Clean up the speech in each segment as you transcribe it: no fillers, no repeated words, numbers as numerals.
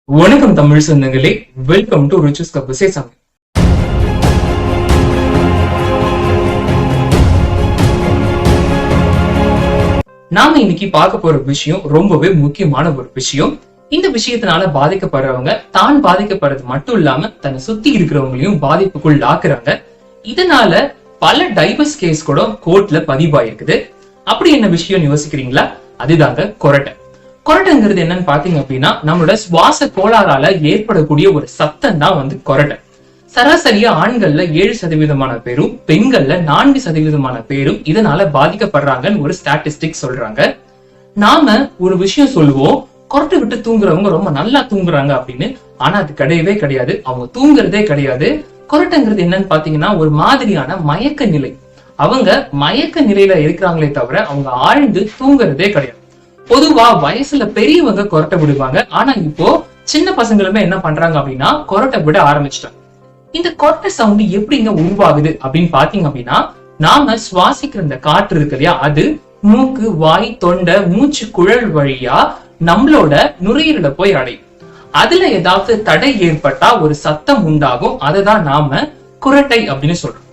வணக்கம் தமிழ் சொந்தங்களே, welcome to riches cup சேசாமி. நாம இன்னைக்கு பார்க்க போற விஷயம் ரொம்பவே முக்கியமான ஒரு விஷயம். இந்த விஷயத்தினால பாதிக்கப்படுறவங்க தான் பாதிக்கப்படுறது மட்டும் இல்லாம தன்னை சுத்தி இருக்கிறவங்களையும் பாதிப்புக்குள் ஆக்குறாங்க. இதனால பல டைவர்ஸ் கேஸ் கூட கோர்ட்ல பதிவாயிருக்குது. அப்படி என்ன விஷயம் யோசிக்கிறீங்களா? அதுதாங்க கொரட்டை. கொரட்டைங்கிறது என்னன்னு பாத்தீங்க அப்படின்னா, நம்மளோட சுவாச கோளாறால ஏற்படக்கூடிய ஒரு சத்தம் தான் கொரட்டை. சராசரியா ஆண்கள்ல 7% பேரும், பெண்கள்ல 4% பேரும் இதனால பாதிக்கப்படுறாங்கன்னு ஒரு ஸ்டாட்டிஸ்டிக் சொல்றாங்க. நாம ஒரு விஷயம் சொல்லுவோம், கொரட்டை விட்டு தூங்குறவங்க ரொம்ப நல்லா தூங்குறாங்க அப்படின்னு. ஆனா அது கிடையவே கிடையாது. அவங்க தூங்குறதே கிடையாது. கொரட்டைங்கிறது என்னன்னு பாத்தீங்கன்னா ஒரு மாதிரியான மயக்க நிலை. அவங்க மயக்க நிலையில இருக்கிறாங்களே தவிர அவங்க ஆழ்ந்து தூங்குறதே கிடையாது. பொதுவா வயசுல பெரியவங்க கொரட்டை விடுவாங்க. ஆனா இப்போ சின்ன பசங்களுமே என்ன பண்றாங்க அப்படின்னா கொரட்டை விட ஆரம்பிச்சிட்டாங்க. இந்த கொரட்டை சவுண்ட் எப்படிங்க உருவாகுது அப்படின்னு பாத்தீங்க அப்படின்னா, நாம சுவாசிக்கிற இந்த காற்று இருக்கு இல்லையா, அது மூக்கு, வாய், தொண்டை, மூச்சு குழல் வழியா நம்மளோட நுரையீரல போய் அடையும். அதுல ஏதாவது தடை ஏற்பட்டா ஒரு சத்தம் உண்டாகும். அததான் நாம குரட்டை அப்படின்னு சொல்றோம்.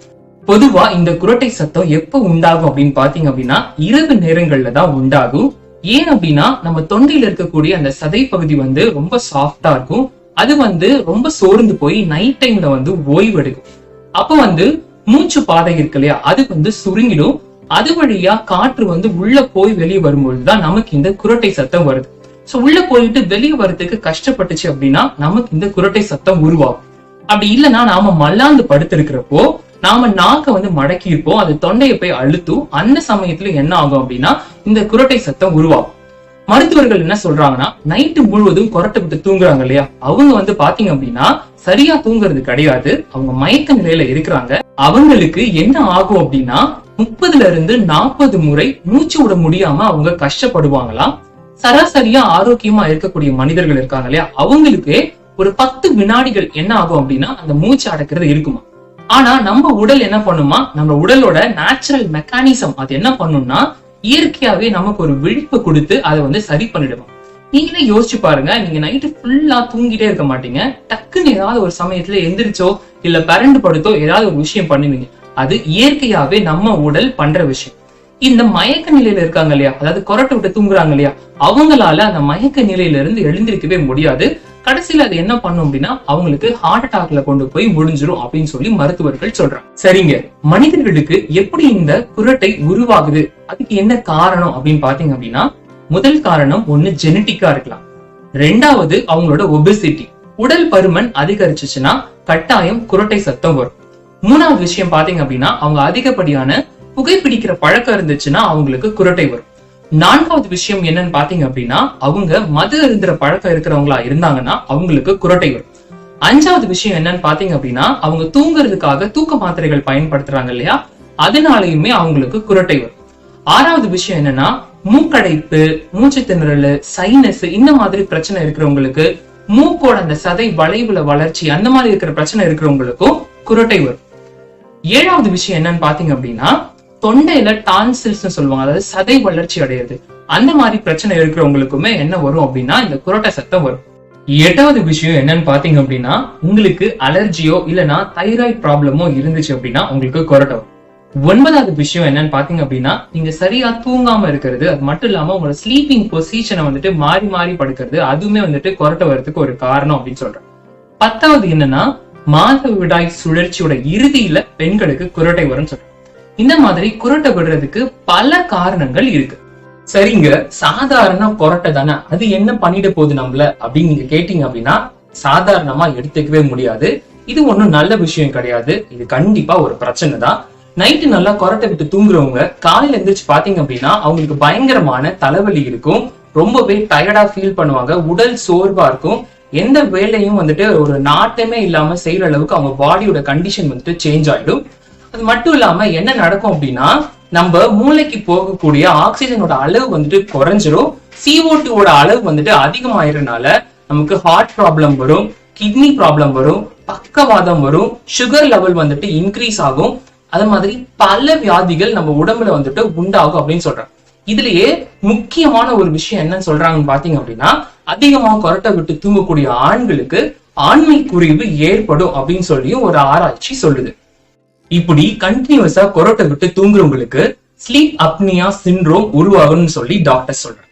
பொதுவா இந்த குரட்டை சத்தம் எப்ப உண்டாகும் அப்படின்னு பாத்தீங்க அப்படின்னா இரவு நேரங்கள்ல தான் உண்டாகும். ஏன் அப்படின்னா நம்ம தொண்டையில இருக்கக்கூடிய அந்த சதை பகுதி ரொம்ப சாஃப்டா இருக்கும். அது ரொம்ப சோர்ந்து போய் நைட் டைம்ல ஓய்வு எடுக்கும். அப்ப மூச்சு பாதை இருக்கு இல்லையா, அது சுருங்கிடும். அது வழியா காற்று உள்ள போய் வெளியே வரும்பொழுதுதான் நமக்கு இந்த குரட்டை சத்தம் வருது. சோ உள்ள போயிட்டு வெளியே வர்றதுக்கு கஷ்டப்பட்டுச்சு அப்படின்னா நமக்கு இந்த குரட்டை சத்தம் உருவாகும். அப்படி இல்லைன்னா நாம மல்லாந்து படுத்திருக்கிறப்போ நாம நாக்க மடக்கி இருப்போம், அது தொண்டையை போய் அழுத்தும். அந்த சமயத்துல என்ன ஆகும் அப்படின்னா இந்த குரட்டை சத்தம் உருவாகும். மருத்துவர்கள் என்ன சொல்றாங்கன்னா, நைட்டு முழுவதும் கொரட்டை விட்டு தூங்குறாங்க இல்லையா, அவங்க பாத்தீங்க அப்படின்னா சரியா தூங்குறது கிடையாது. அவங்க மயக்க நிலையில இருக்கிறாங்க. அவங்களுக்கு என்ன ஆகும் அப்படின்னா 30 முறை மூச்சு விட முடியாம அவங்க கஷ்டப்படுவாங்களாம். சராசரியா ஆரோக்கியமா இருக்கக்கூடிய மனிதர்கள் இருக்காங்க இல்லையா, அவங்களுக்கு ஒரு 10 வினாடிகள் என்ன ஆகும் அப்படின்னா அந்த மூச்சு அடக்கிறது இருக்குமா. ஆனா நம்ம உடல் என்ன பண்ணுமா, நம்ம உடலோட நேச்சுரல் மெக்கானிசம் அது என்ன பண்ணும்னா இயற்கையாவே நமக்கு ஒரு விழிப்பு கொடுத்து அதை சரி பண்ணிடுவோம். நீங்களே யோசிச்சு பாருங்க, நீங்க நைட்டு ஃபுல்லா தூங்கிட்டே இருக்க மாட்டீங்க. டக்குன்னு ஏதாவது ஒரு சமயத்துல எந்திரிச்சோ இல்ல பரண்டு படுத்தோ ஏதாவது ஒரு விஷயம் பண்ணுவீங்க. அது இயற்கையாவே நம்ம உடல் பண்ற விஷயம். இந்த மயக்க நிலையில இருக்காங்க இல்லையா, அதாவது கொரட்டை விட்டு தூங்குறாங்க இல்லையா, அவங்களால அந்த மயக்க நிலையில இருந்து எழுந்திருக்கவே முடியாது. கடைசியில அது என்ன பண்ணும் அப்படின்னா அவங்களுக்கு ஹார்ட் அட்டாக்ல கொண்டு போய் முடிஞ்சிரும் அப்படின்னு சொல்லி மருத்துவர்கள் சொல்றாங்க. சரிங்க, மனிதர்களுக்கு எப்படி இந்த குரட்டை உருவாகுது, அதுக்கு என்ன காரணம் அப்படின்னு பாத்தீங்க அப்படின்னா, முதல் காரணம் ஒண்ணு ஜெனட்டிக்கா இருக்கலாம். ரெண்டாவது அவங்களோட ஒபெசிட்டி, உடல் பருமன் அதிகரிச்சுச்சுன்னா கட்டாயம் குரட்டை சத்தம் வரும். மூணாவது விஷயம் பாத்தீங்க அப்படின்னா அவங்க அதிகப்படியான புகைப்பிடிக்கிற பழக்கம் இருந்துச்சுன்னா அவங்களுக்கு குரட்டை வரும். நான்காவது விஷயம் என்னன்னு பாத்தீங்க அப்படின்னா அவங்க மது அருந்துற பழக்கம் இருக்கிறவங்களா இருந்தாங்கன்னா அவங்களுக்கு குரட்டை வரும். அஞ்சாவது விஷயம் என்னன்னு பாத்தீங்க அப்படின்னா அவங்க தூங்குறதுக்காக தூக்க மாத்திரைகள் பயன்படுத்துறாங்க இல்லையா, அதனாலயுமே அவங்களுக்கு குரட்டை வரும். ஆறாவது விஷயம் என்னன்னா மூக்கடைப்பு, மூச்சு திணறல், சைனஸ் இந்த மாதிரி பிரச்சனை இருக்கிறவங்களுக்கு, மூக்கோட அந்த சதை வளைவுல வளர்ச்சி அந்த மாதிரி இருக்கிற பிரச்சனை இருக்கிறவங்களுக்கும் குரட்டை வரும். ஏழாவது விஷயம் என்னன்னு பாத்தீங்க அப்படின்னா தொண்டையில டான்சில்ஸ் சொல்லுவாங்க, அதாவது சதை வளர்ச்சி அடையுது. அந்த மாதிரி பிரச்சனை இருக்கிறவங்களுக்குமே என்ன வரும் அப்படின்னா இந்த குரட்டை சத்தம் வரும். எட்டாவது விஷயம் என்னன்னு பாத்தீங்க அப்படின்னா உங்களுக்கு அலர்ஜியோ இல்லைன்னா தைராய்டு ப்ராப்ளமோ இருந்துச்சு அப்படின்னா உங்களுக்கு குரட்டை வரும். ஒன்பதாவது விஷயம் என்னன்னு பாத்தீங்க அப்படின்னா நீங்க சரியா தூங்காம இருக்கிறது, அது மட்டும் இல்லாம உங்களோட ஸ்லீப்பிங் பொசிஷனை மாறி மாறி படுக்கிறது, அதுவுமே குரட்டை வரதுக்கு ஒரு காரணம் அப்படின்னு சொல்றேன். பத்தாவது என்னன்னா மாதவிடாய் சுழற்சியோட இறுதியில பெண்களுக்கு குரட்டை வரும்னு சொல்றேன். இந்த மாதிரி குரட்டை விடுறதுக்கு பல காரணங்கள் இருக்கு. சரிங்க, சாதாரண கொரட்டை தானே, அது என்ன பண்ணிட போகுது நம்மள அப்படின்னு நீங்க கேட்டீங்க அப்படின்னா சாதாரணமா எடுத்துக்கவே முடியாது. இது ஒண்ணும் நல்ல விஷயம் கிடையாது. இது கண்டிப்பா ஒரு பிரச்சனை தான். நைட்டு நல்லா கொரட்டை விட்டு தூங்குறவங்க காலையில எந்திரிச்சு பாத்தீங்க அப்படின்னா அவங்களுக்கு பயங்கரமான தலைவலி இருக்கும். ரொம்பவே டயர்டா ஃபீல் பண்ணுவாங்க. உடல் சோர்வா இருக்கும். எந்த வேலையும் ஒரு நாட்டமே இல்லாம செய்யற அளவுக்கு அவங்க பாடியோட கண்டிஷன் சேஞ்ச் ஆயிடும். அது மட்டும் இல்லாம என்ன நடக்கும் அப்படின்னா நம்ம மூளைக்கு போகக்கூடிய ஆக்சிஜனோட அளவு குறைஞ்சிரும். CO2 அளவு அதிகமாயிருந்தனால நமக்கு ஹார்ட் ப்ராப்ளம் வரும், கிட்னி ப்ராப்ளம் வரும், பக்கவாதம் வரும், சுகர் லெவல் இன்க்ரீஸ் ஆகும். அது மாதிரி பல வியாதிகள் நம்ம உடம்புல உண்டாகும் அப்படின்னு சொல்றேன். இதுலயே முக்கியமான ஒரு விஷயம் என்னன்னு சொல்றாங்கன்னு பாத்தீங்க அப்படின்னா, அதிகமா கொரட்டை விட்டு தூங்கக்கூடிய ஆண்களுக்கு ஆண்மை குறைவு ஏற்படும் அப்படின்னு சொல்லியும் ஒரு ஆராய்ச்சி சொல்லுது. இப்படி கண்டினியூஸா கொரட்டை விட்டு தூங்குறவங்களுக்கு ஸ்லீப் அப்னியா சிண்ட்ரோம் உருவாகும்னு சொல்லி டாக்டர் சொல்றாங்க.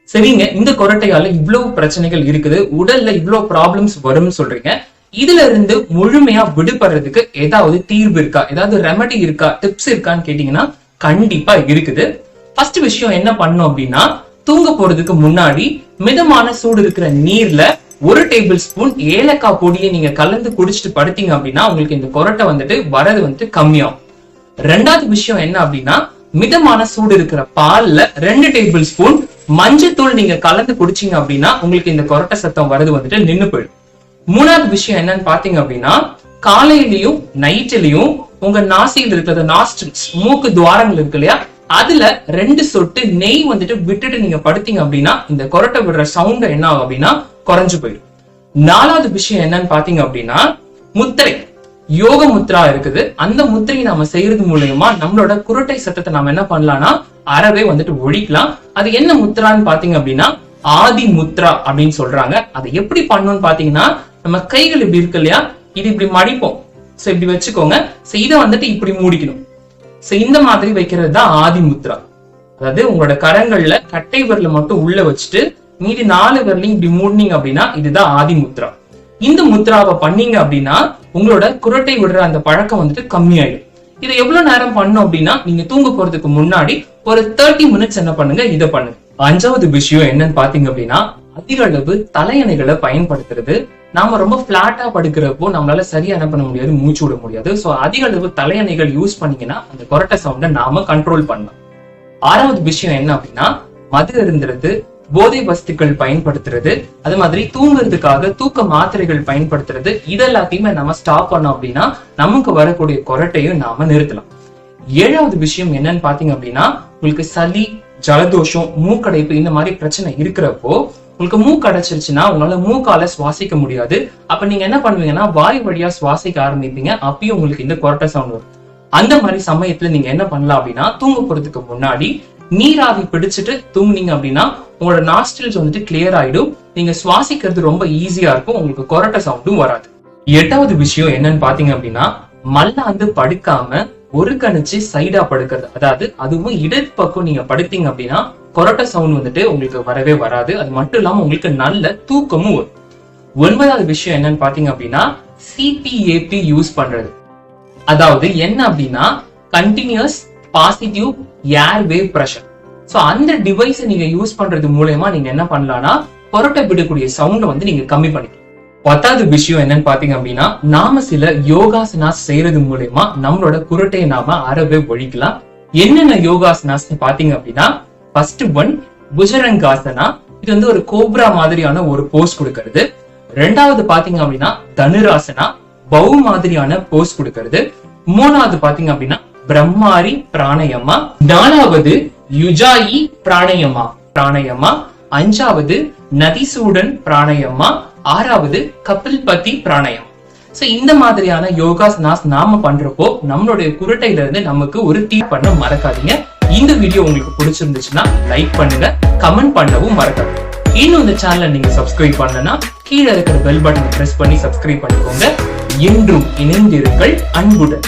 சரிங்க, இந்த கொரட்டையால இவ்வளவு பிரச்சனைகள் இருக்குது, உடல்ல இவ்வளவு ப்ராப்ளம்ஸ் வரும்னு சொல்றீங்க. இதுல இருந்து முழுமையா விடுபடுறதுக்கு ஏதாவது தீர்வு இருக்கா, ஏதாவது ரெமெடி இருக்கா, டிப்ஸ் இருக்கான்னு கேட்டீங்கன்னா கண்டிப்பா இருக்குது. ஃபர்ஸ்ட் விஷயம் என்ன பண்ணும் அப்படின்னா, தூங்க போறதுக்கு முன்னாடி மிதமான சூடு இருக்கிற நீர்ல 1 டேபிள் ஸ்பூன் ஏலக்காய் பொடியை நீங்க கலந்து குடிச்சிட்டு படுத்தீங்க அப்படின்னா உங்களுக்கு இந்த கொரட்டை வரது கம்மியாகும். ரெண்டாவது விஷயம் என்ன அப்படின்னா, மிதமான சூடு இருக்கிற பால்ல 2 டேபிள் ஸ்பூன் மஞ்சத்தூள் நீங்க கலந்து குடிச்சீங்க அப்படின்னா உங்களுக்கு இந்த கொரட்டை சத்தம் வரது நின்னு போயிடும். மூணாவது விஷயம் என்னன்னு பாத்தீங்க அப்படின்னா, காலையிலயும் நைட்லயும் உங்க நாசியில் இருக்கிற நாஸ்ட்ரில்ஸ் மூக்கு துவாரங்கள் இருக்கு இல்லையா, அதுல 2 சொட்டு நெய் விட்டுட்டு நீங்க படுத்தீங்க அப்படின்னா இந்த கொரட்டை விடுற சவுண்ட் என்ன ஆகும் அப்படின்னா குறைஞ்சு போயிடும். நாலாவது விஷயம் என்னன்னு பாத்தீங்க அப்படின்னா, முத்திரை யோக முத்ரா இருக்குது. அந்த முத்திரையை நாம செய்யறது மூலமா நம்மளோட குரட்டை சத்தத்தை நாம என்ன பண்ணலாம்னா அறவே ஒழிக்கலாம். அது என்ன முத்ரான்னு பாத்தீங்க அப்படின்னா ஆதி முத்ரா அப்படின்னு சொல்றாங்க. அதை எப்படி பண்ணணும்னு பாத்தீங்கன்னா, நம்ம கைகள் இப்படி இருக்கு இல்லையா, இது இப்படி மடிப்போம். சோ இப்படி வச்சுக்கோங்க. சோ இதை இப்படி மூடிக்கணும். சோ இந்த மாதிரி வைக்கிறது தான் ஆதி முத்ரா. அதாவது உங்களோட கரங்கள்ல கட்டை விரல மட்டும் உள்ள வச்சுட்டு மீதி 4 விரலையும் இப்படி மூடினீங்க அப்படின்னா இதுதான் ஆதி முத்ரா. இந்த முத்ராவை பண்ணீங்க அப்படின்னா உங்களோட குரட்டை விடுற அந்த பழக்கம் கம்மியாயிடும். இதை எவ்வளவு நேரம் பண்ணும் அப்படின்னா, நீங்க தூங்க போறதுக்கு முன்னாடி ஒரு 30 மினிட்ஸ் என்ன பண்ணுங்க, இதை பண்ணுங்க. 5வது விஷயம் என்னன்னு பாத்தீங்க அப்படின்னா, அதிக அளவு தலையணைகளை பயன்படுத்துறது. நாம ரொம்ப பிளாட்டா படுக்கிறப்போ நம்மளால சரியா என்ன பண்ண முடியாது, மூச்சு விட முடியாது. சோ அதிக அளவு தலையணைகள் யூஸ் பண்ணீங்கன்னா அந்த கொரட்டை சவுண்ட நாம கண்ட்ரோல் பண்ணலாம். 6வது விஷயம் என்ன அப்படின்னா, மது அருந்துறது, போதை வஸ்துக்கள் பயன்படுத்துறது, அது மாதிரி தூங்குறதுக்காக தூக்க மாத்திரைகள் பயன்படுத்துறது, இதெல்லாத்தையுமே நம்ம ஸ்டாப் பண்ணோம் அப்படின்னா நமக்கு வரக்கூடிய கொரட்டையும் நாம நிறுத்தலாம். 7வது விஷயம் என்னன்னு பாத்தீங்க அப்படின்னா, உங்களுக்கு சளி, ஜலதோஷம், மூக்கடைப்பு இந்த மாதிரி பிரச்சனை இருக்கிறப்போ உங்களுக்கு மூக்கு அடைச்சிருச்சுன்னா உங்களால மூக்கால சுவாசிக்க முடியாது. அப்ப நீங்க என்ன பண்ணுவீங்கன்னா வாய் வழியா சுவாசிக்க ஆரம்பிப்பீங்க. அப்பயும் உங்களுக்கு இந்த கொரட்டை சவுண்ட் வரும். அந்த மாதிரி சமயத்துல நீங்க என்ன பண்ணலாம் அப்படின்னா, தூங்க போறதுக்கு முன்னாடி நீராவி பிடிச்சிட்டு தூங்குனீங்க அப்படின்னா உங்களோட நாஸ்ட்ரில்ஸ் கிளியர் ஆயிடும். நீங்க சுவாசிக்கிறது ரொம்ப ஈஸியா இருக்கும். உங்களுக்கு கொரட்டை சவுண்டும் வராது. 8வது விஷயம் என்னன்னு பாத்தீங்க அப்படின்னா, மல்லாந்து படுக்காம ஒரு கணிச்சு சைடா படுக்கிறது. அதாவது அதுவும் இடது பக்கம் நீங்க படுத்தீங்க அப்படின்னா கொரட்டை சவுண்ட் உங்களுக்கு வரவே வராது. அது மட்டும் இல்லாம உங்களுக்கு நல்ல தூக்கமும் வரும். 9வது விஷயம் என்னன்னு பாத்தீங்க அப்படின்னா, சிபிஏபி யூஸ் பண்றது. அதாவது என்ன அப்படின்னா, கண்டினியூஸ் பாசிட்டிவ் ஏர்வேவ் பிரஷர். சோ அந்த டிவைஸ் நீங்க யூஸ் பண்றது மூலமா நீங்க என்ன பண்ணலாம்னா கொரட்டை விடக்கூடிய சவுண்ட் நீங்க கம்மி பண்ணிக்கலாம். 10வது விஷயம் என்னன்னு பாத்தீங்க அப்படின்னா, நாம சில யோகாசனாஸ் செய்யறது மூலமா நம்மளோட குரட்டையை நாம அறவே ஒழிக்கலாம். என்னென்ன யோகாசனாஸ் பாத்தீங்க அப்படின்னா, ஃபர்ஸ்ட் ஒன் புஜரங்காசனா. இது ஒரு கோப்ரா மாதிரியான ஒரு போஸ் கொடுக்கிறது. 2வது பாத்தீங்க அப்படின்னா தனுராசனா, பௌ மாதிரியான போஸ் கொடுக்கிறது. 3வது பாத்தீங்க அப்படின்னா பிரம்மாரி பிராணயமா. 4வது யுஜாயி பிராணயமா. 5வது நதிசூடன் பிராணயமா. 6வது கபில்பதி பிராணயம். சோ இந்த மாதிரியான யோகாசனாஸ் நாம பண்றப்போ நம்மளுடைய குரட்டையில இருந்து நமக்கு ஒரு பண்ண மறக்காதீங்க. இந்த வீடியோ உங்களுக்கு பிடிச்சிருந்துச்சுன்னா லைக் பண்ணுங்க, கமெண்ட் பண்ணவும் மறக்காதீங்க. இன்னும் இந்த சேனலை நீங்க சப்ஸ்கிரைப் பண்ணலன்னா கீழே இருக்கிற பெல் பட்டனை பிரஸ் பண்ணி சப்ஸ்கிரைப் பண்ணிக்கோங்க. என்றும் இணைந்திருங்கள் அன்புடன்.